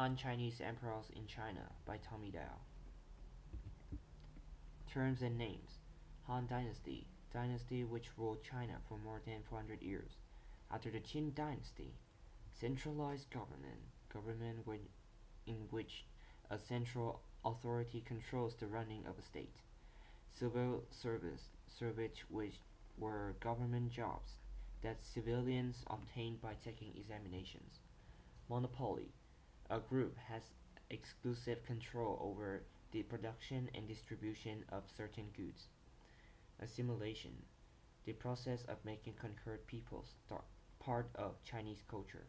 Han Chinese Emperors in China by Tommy Dow. Terms and names. Han Dynasty, dynasty which ruled China for more than 400 years. After the Qin Dynasty, centralized government in which a central authority controls the running of a state. Civil service which were government jobs that civilians obtained by taking examinations. Monopoly, a group has exclusive control over the production and distribution of certain goods. Assimilation, the process of making conquered peoples part of Chinese culture.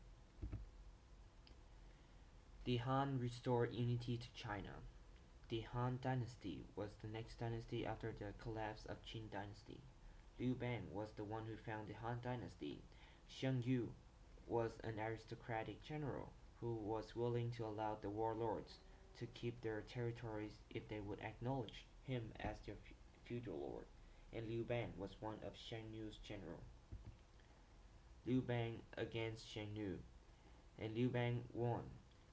The Han restored unity to China. The Han Dynasty was the next dynasty after the collapse of Qin Dynasty. Liu Bang was the one who founded the Han Dynasty. Sheng Yu was an aristocratic general who was willing to allow the warlords to keep their territories if they would acknowledge him as their feudal lord, and Liu Bang was one of Sheng Yu's general. Liu Bang against Sheng Yu, and Liu Bang won.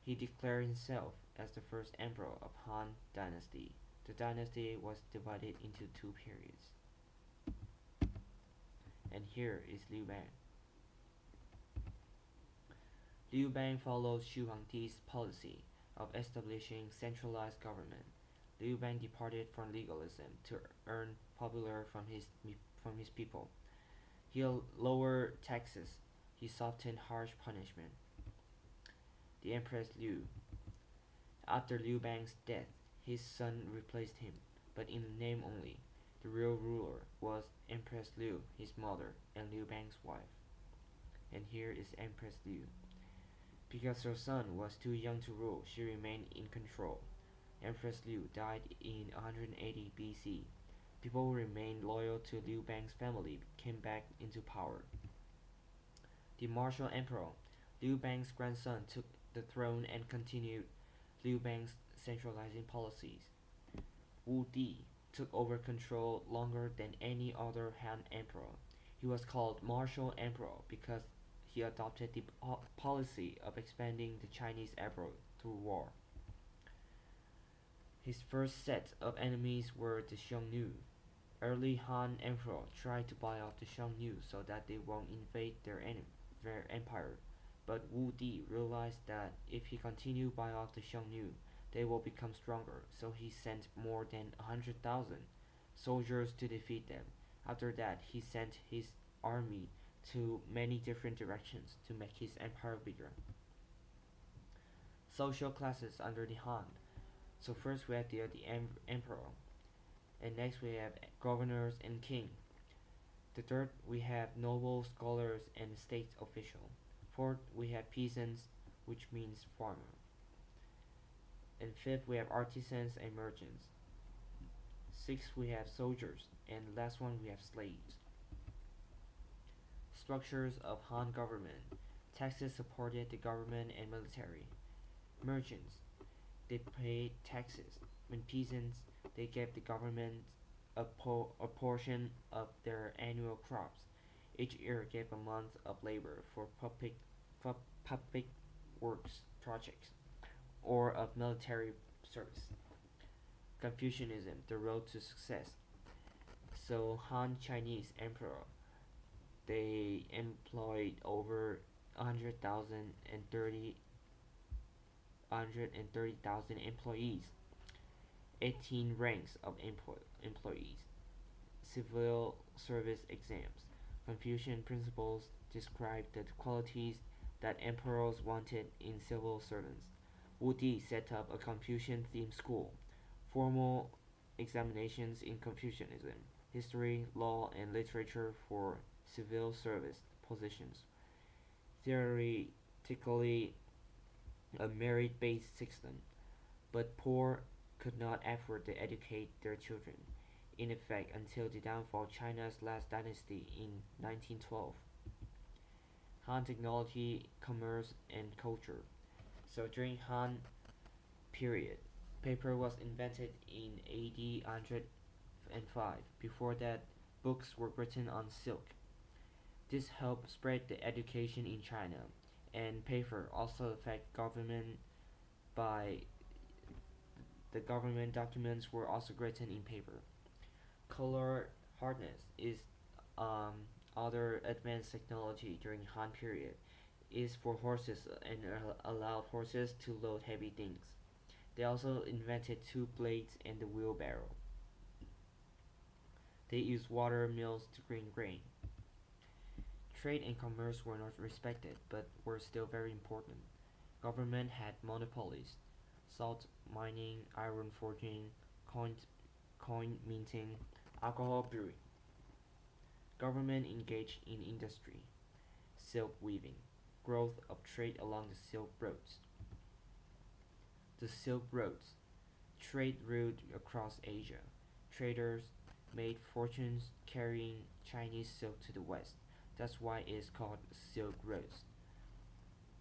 He declared himself as the first emperor of Han Dynasty. The dynasty was divided into two periods. And here is Liu Bang. Liu Bang followed Xu Huangdi's policy of establishing centralized government. Liu Bang departed from legalism to earn popularity from his people. He lowered taxes. He softened harsh punishment. The Empress Liu. After Liu Bang's death, his son replaced him, but in name only. The real ruler was Empress Liu, his mother, and Liu Bang's wife. And here is Empress Liu. Because her son was too young to rule, she remained in control. Empress Liu died in 180 BC. People who remained loyal to Liu Bang's family came back into power. The martial emperor, Liu Bang's grandson, took the throne and continued Liu Bang's centralizing policies. Wu Di took over control longer than any other Han emperor. He was called martial emperor because he adopted the policy of expanding the Chinese empire through war. His first set of enemies were the Xiongnu. Early Han emperor tried to buy off the Xiongnu so that they won't invade their empire, but Wu Di realized that if he continued buy off the Xiongnu, they will become stronger, so he sent more than 100,000 soldiers to defeat them. After that, he sent his army to many different directions to make his empire bigger. Social classes under the Han. So first we have the emperor, and next we have governors and king. The third we have noble scholars and state official. Fourth we have peasants, which means farmer. And fifth we have artisans and merchants. Sixth we have soldiers, and last one we have slaves. Structures of Han government. Taxes supported the government and military. Merchants, they paid taxes. When peasants, they gave the government a portion of their annual crops. Each year gave a month of labor for public works projects or of military service. Confucianism, the road to success. So Han Chinese emperor, they employed over 130,000 employees, 18 ranks of employees, civil service exams. Confucian principles describe the qualities that emperors wanted in civil servants. Wu Di set up a Confucian-themed school, formal examinations in Confucianism, history, law, and literature for civil service positions. Theoretically a merit-based system, but poor could not afford to educate their children. In effect, until the downfall of China's last dynasty in 1912. Han technology, commerce, and culture. So during Han period, paper was invented in AD 105. Before that, books were written on silk. This helped spread the education in China, and paper also affect government by the government documents were also written in paper. Color hardness is um, other advanced technology during Han period is for horses and allowed horses to load heavy things. They also invented two blades and the wheelbarrow. They used water mills to grind grain. Trade and commerce were not respected, but were still very important. Government had monopolies: salt mining, iron forging, coin minting, alcohol brewing. Government engaged in industry, silk weaving, growth of trade along the Silk Roads. The Silk Roads, trade route across Asia. Traders made fortunes carrying Chinese silk to the west. That's why it is called Silk Roads.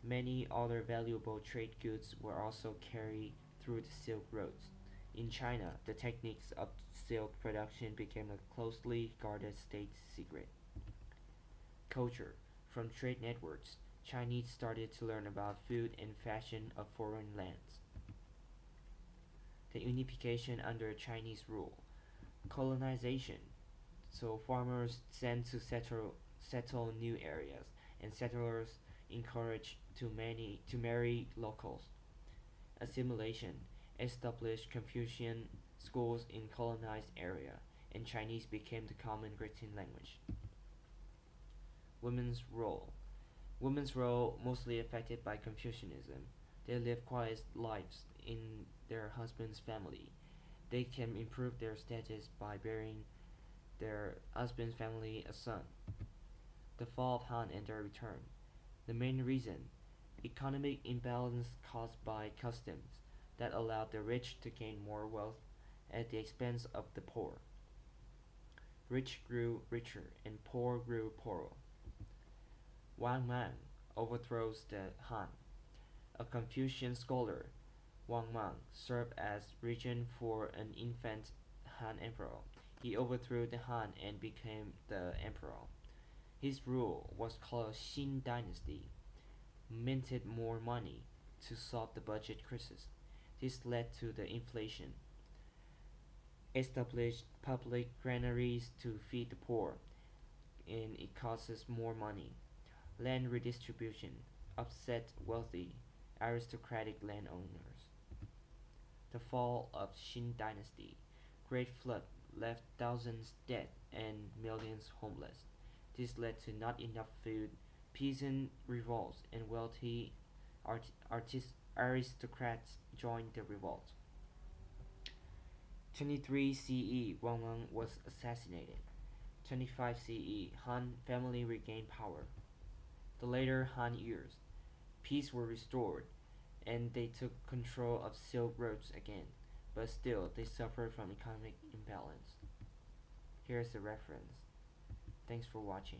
Many other valuable trade goods were also carried through the Silk Roads. In China, the techniques of silk production became a closely guarded state secret. Culture. From trade networks, Chinese started to learn about food and fashion of foreign lands. The unification under Chinese rule. Colonization. So farmers sent to settle new areas, and settlers encouraged to marry locals. Assimilation established Confucian schools in colonized area, and Chinese became the common written language. Women's role. Women's role mostly affected by Confucianism. They live quiet lives in their husband's family. They can improve their status by bearing their husband's family a son. The fall of Han and their return. The main reason: economic imbalance caused by customs that allowed the rich to gain more wealth at the expense of the poor. Rich grew richer and poor grew poorer. Wang Mang overthrows the Han. A Confucian scholar, Wang Mang, served as regent for an infant Han emperor. He overthrew the Han and became the emperor. His rule was called HanDynasty, minted more money to solve the budget crisis. This led to the inflation, established public granaries to feed the poor, and it costs more money. Land redistribution upset wealthy, aristocratic landowners. The fall of Qin dynasty. Great flood left thousands dead and millions homeless. This led to not enough food, peasant revolts, and wealthy aristocrats joined the revolt. 23 CE, Wang Mang was assassinated. 25 CE, Han family regained power. The later Han years, peace were restored, and they took control of Silk Roads again, but still they suffered from economic imbalance. Here's the reference. Thanks for watching.